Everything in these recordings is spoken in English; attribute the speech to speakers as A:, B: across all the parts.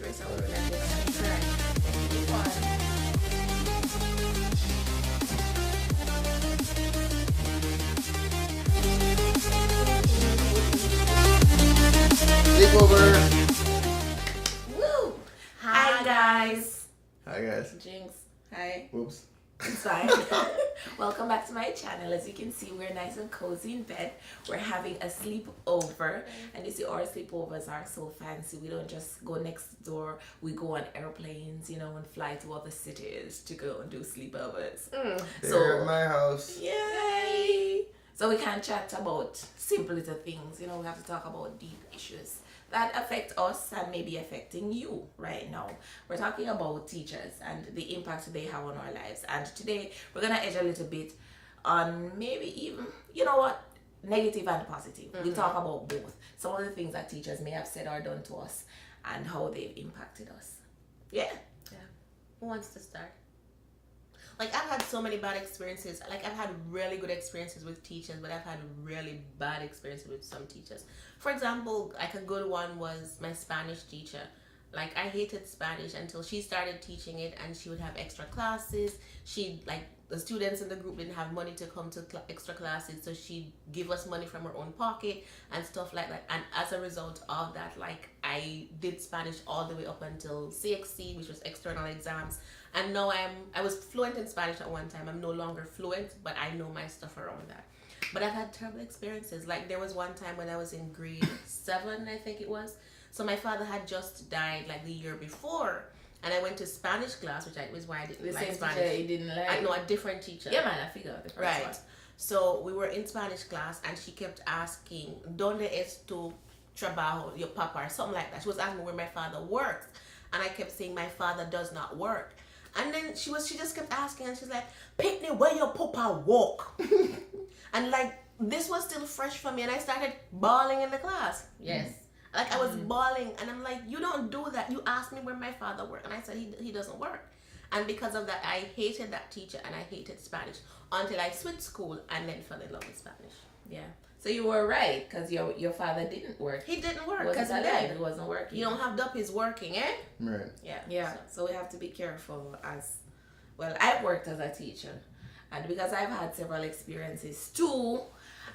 A: first, I would like to try. Keep on.
B: Sleepover.
A: Woo! Hi guys.
B: Hi guys.
A: Jinx. Hi.
B: Whoops.
A: It's fine. Welcome back to my channel. As you can see, we're nice and cozy in bed. We're having a sleepover, and you see our sleepovers are so fancy. We don't just go next door. We go on airplanes, you know, and fly to other cities to go and do sleepovers.
B: They're at my house.
A: Yay! So we can chat about simple little things. You know, we have to talk about deep issues that affect us and maybe affecting you right now. We're talking about teachers and the impact they have on our lives. And today we're gonna edge a little bit on maybe even, you know what, negative and positive. We'll talk about both. Some of the things that teachers may have said or done to us and how they've impacted us. Yeah.
C: Who wants to start? Like, I've had so many bad experiences. Like, I've had really good experiences with teachers, but I've had really bad experiences with some teachers. For example, like a good one was my Spanish teacher. Like, I hated Spanish until she started teaching it, and she would have extra classes. The students in the group didn't have money to come to extra classes, so she'd give us money from her own pocket and stuff like that. And as a result of that, like, I did Spanish all the way up until CXC, which was external exams. And now I was fluent in Spanish at one time. I'm no longer fluent, but I know my stuff around that. But I've had terrible experiences. Like, there was one time when I was in grade 7, I think it was. So my father had just died like the year before. And I went to Spanish class, which was why I didn't like Spanish.
A: Teacher you didn't like?
C: I know, a different teacher.
A: Yeah, man, I figured the first
C: Right.
A: one.
C: So we were in Spanish class, and she kept asking, ¿Dónde es tu trabajo, your papa, or something like that. She was asking where my father works. And I kept saying, my father does not work. And then she just kept asking, and she's like, Pitney, where your papa walk? And like, this was still fresh for me, and I started bawling in the class. Yes. Like, I was bawling, and I'm like, you don't do that. You asked me where my father worked, and I said he doesn't work. And because of that, I hated that teacher, and I hated Spanish until I switched school and then fell in love with Spanish.
A: Yeah. So you were right, because your father didn't work.
C: He didn't work
A: He
C: because
A: wasn't
C: he
A: alive.
C: died.
A: He wasn't working.
C: You don't have duppies working, eh?
B: Right.
C: Yeah.
A: Yeah. So we have to be careful as well. I've worked as a teacher, and because I've had several experiences too,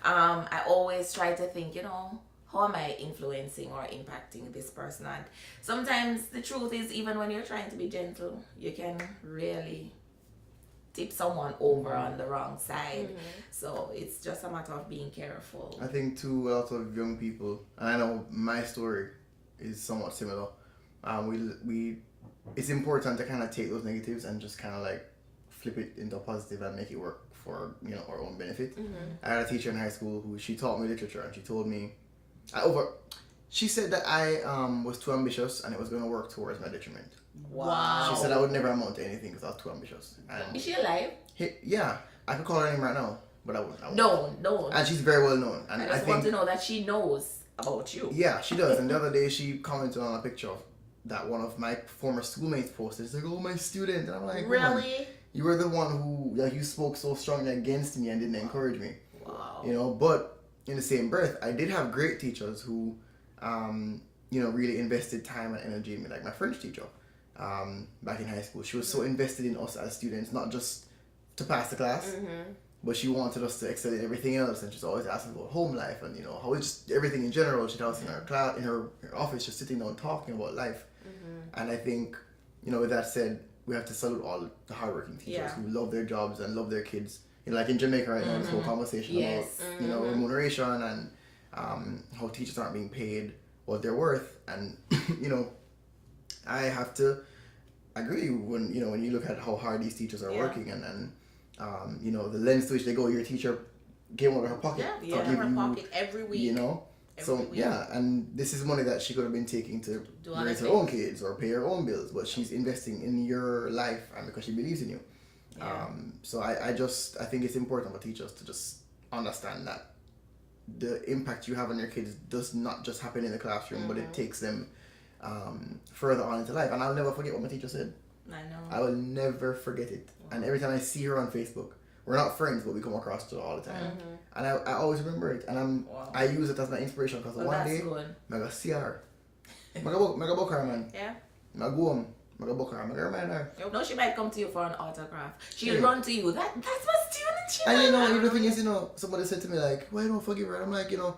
A: I always try to think, you know, how am I influencing or impacting this person? And sometimes the truth is, even when you're trying to be gentle, you can really tip someone over on the wrong side. So it's just a matter of being careful.
B: I think too, a lot of young people, and I know my story is somewhat similar. It's important to kind of take those negatives and just kind of like flip it into a positive and make it work for, you know, our own benefit. I had a teacher in high school who she taught me literature, and she told me she said that I was too ambitious and it was going to work towards my detriment.
A: Wow.
B: She said I would never amount to anything because I was too ambitious. And
A: Is she alive?
B: yeah, I could call her name right now, but I wouldn't.
A: No.
B: And she's very well known. And
A: I just want to know that she knows about you.
B: Yeah, she does. And the other day she commented on a picture that one of my former schoolmates posted. She's like, "Oh, my student." And I'm like,
C: Really?
B: You were the one who, like, you spoke so strongly against me and didn't encourage me.
A: Wow.
B: You know, but in the same breath, I did have great teachers who, you know, really invested time and energy in me. Like my French teacher, back in high school, she was so invested in us as students, not just to pass the class, but she wanted us to excel in everything else. And she's always asking about home life and, you know, how it's just everything in general. She'd house in her class, in her office, just sitting down talking about life. And I think, you know, with that said, we have to salute all the hardworking teachers who love their jobs and love their kids. You know, like in Jamaica right now, this whole conversation about, you know, remuneration and how teachers aren't being paid what they're worth. And, you know, I have to agree when you look at how hard these teachers are working and you know, the lengths to which they go. Your teacher came out of her pocket.
C: Yeah, out of her pocket every week.
B: You know? So yeah, and this is money that she could have been taking to raise her own kids or pay her own bills, but she's investing in your life and because she believes in you. So I think it's important for teachers to just understand that the impact you have on your kids does not just happen in the classroom, but it takes them further on into life. And I'll never forget what my teacher said.
A: I know.
B: I will never forget it. And every time I see her on Facebook, we're not friends, but we come across each other all the time. And I always remember it. And I use it as my inspiration because one day, I'm going to see her. I'm going to book her, man.
C: Yeah.
B: I go home, I go book her, I go remind her.
A: No, she might come to you for an autograph. She'll
B: Yeah.
A: run to you. That's my student.
B: And you know, the thing is, you know, somebody said to me like, why don't I forgive her? I'm like, you know,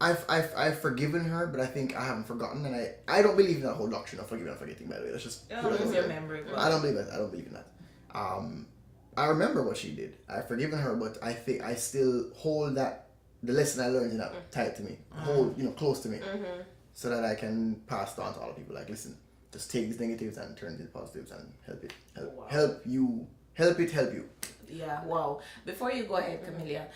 B: I've forgiven her, but I think I haven't forgotten, and I don't believe in that whole doctrine of forgiving and forgetting. By the way, that's just
A: Lose your memory.
B: I don't believe that. I don't believe in that. I remember what she did. I've forgiven her, but I think I still hold that the lesson I learned in that tight to me, hold close to me, so that I can pass it on to other people. Like, listen, just take these negatives and turn it into positives and help you.
A: Yeah, wow. Before you go ahead, Camellia,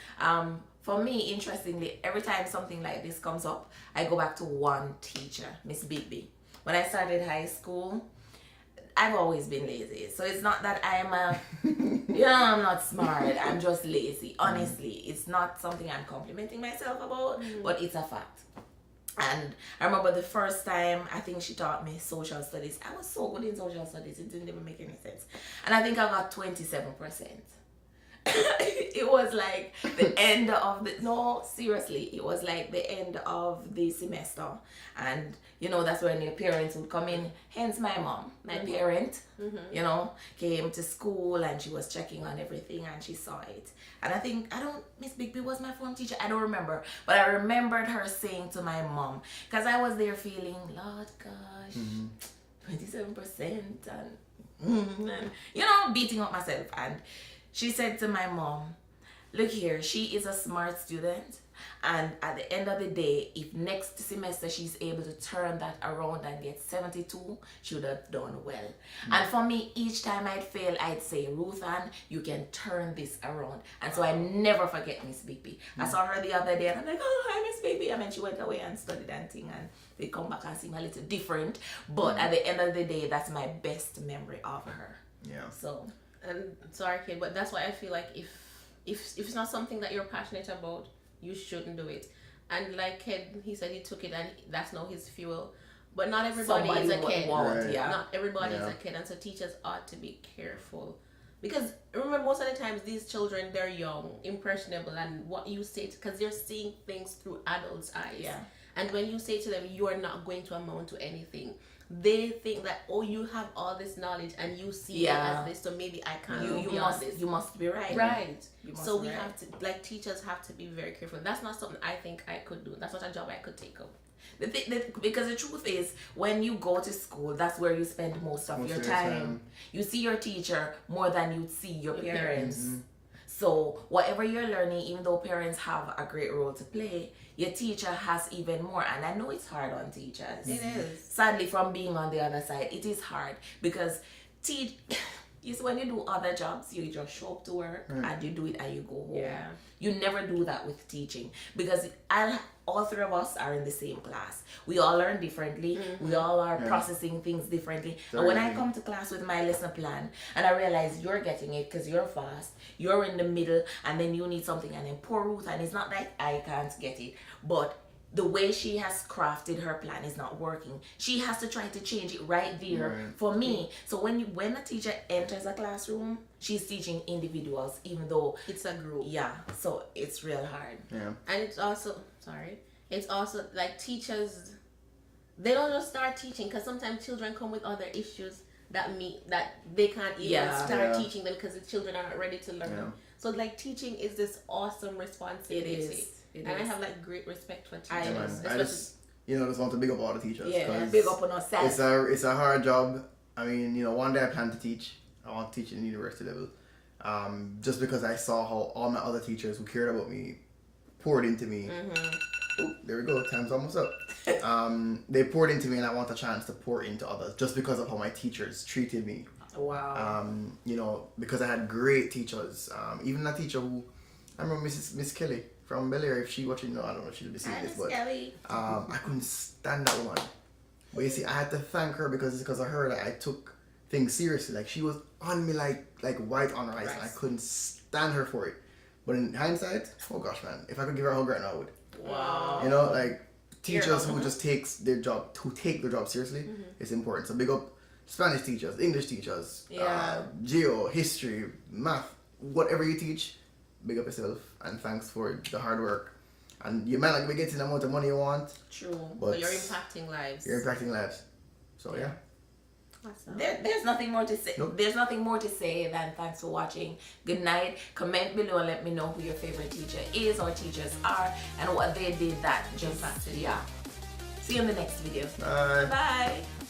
A: for me, interestingly, every time something like this comes up, I go back to one teacher, Miss Bigby. When I started high school, I've always been lazy. So it's not that I'm I'm not smart. I'm just lazy. Honestly, it's not something I'm complimenting myself about, but it's a fact. And I remember the first time, I think she taught me social studies. I was so good in social studies, it didn't even make any sense. And I think I got 27%. It was like the end of the, no, seriously, it was like the end of the semester. And, you know, that's when your parents would come in. Hence my mom, my parent, you know, came to school and she was checking on everything and she saw it. And I think, Miss Bigby was my form teacher. I don't remember. But I remembered her saying to my mom, because I was there feeling, Lord gosh, 27% and, you know, beating up myself. And she said to my mom, look here, she is a smart student, and at the end of the day, if next semester she's able to turn that around and get 72, she would have done well. And for me, each time I'd fail, I'd say, Ruth Ann, you can turn this around. And so I never forget Miss Bigby. I saw her the other day and I'm like, oh, hi Miss Bigby. I mean, she went away and studied and thing, and they come back and seem a little different. But at the end of the day, that's my best memory of her.
B: Yeah.
A: So...
C: And sorry, kid, but that's why I feel like if it's not something that you're passionate about, you shouldn't do it. And like kid, he said he took it and that's now his fuel. But not everybody is a kid.
B: Right.
A: Yeah.
C: Not everybody is a kid, and so teachers ought to be careful. Because remember, most of the times these children, they're young, impressionable, and what you say, because they're seeing things through adults' eyes.
A: Yeah.
C: And when you say to them, you are not going to amount to anything, they think that, oh, you have all this knowledge and you see it as this, so maybe I can't go beyond this.
A: You must be right.
C: Right. So we have to, like, teachers have to be very careful. That's not something I think I could do. That's not a job I could take up.
A: Because the truth is, when you go to school, that's where you spend most of your time. You see your teacher more than you see your parents. So whatever you're learning, even though parents have a great role to play, your teacher has even more. And I know it's hard on teachers.
C: It is.
A: Sadly, from being on the other side, it is hard because when you do other jobs, you just show up to work and you do it and you go home.
C: Yeah.
A: You never do that with teaching, because all three of us are in the same class. We all learn differently. We all are processing things differently. And when I come to class with my lesson plan and I realize you're getting it because you're fast, you're in the middle, and then you need something, and then poor Ruth, and it's not like I can't get it, but the way she has crafted her plan is not working. She has to try to change it right there for me. So when a teacher enters a classroom, she's teaching individuals, even though
C: it's a group.
A: Yeah, so it's real hard.
B: Yeah.
C: And it's also like teachers, they don't just start teaching, because sometimes children come with other issues that they can't even start teaching them because the children are not ready to learn.
B: Yeah.
C: So like teaching is this awesome responsibility.
A: It is.
C: And I have like great respect for teachers.
B: I just want to big up all the teachers.
A: Yeah, big up on us.
B: It's a hard job. I mean, one day I plan to teach. I want to teach at the university level. Just because I saw how all my other teachers who cared about me poured into me. Oh, there we go. Time's almost up. They poured into me, and I want a chance to pour into others just because of how my teachers treated me.
A: Wow.
B: Because I had great teachers. Even a teacher who, I remember Miss Kelly from Bel Air. If she watching, I don't know if she'll be seeing this, but I couldn't stand that woman. But you see, I had to thank her because it's because of her that I took things seriously. Like, she was on me like white on rice, and I couldn't stand her for it. But in hindsight, oh gosh, man, if I could give her a hug right now, I would.
A: Wow.
B: Like, teachers who just take their job seriously, it's important. So big up Spanish teachers, English teachers, geo, history, math, whatever you teach, big up yourself, and thanks for the hard work. And you might not be getting the amount of money you want.
A: True.
C: But you're impacting lives.
B: So yeah.
C: Awesome.
A: There's nothing more to say.
B: Nope.
A: There's nothing more to say than thanks for watching. Good night. Comment below and let me know who your favorite teacher is or teachers are and what they did that just, yeah. See you in the next video.
B: Bye.
A: Bye.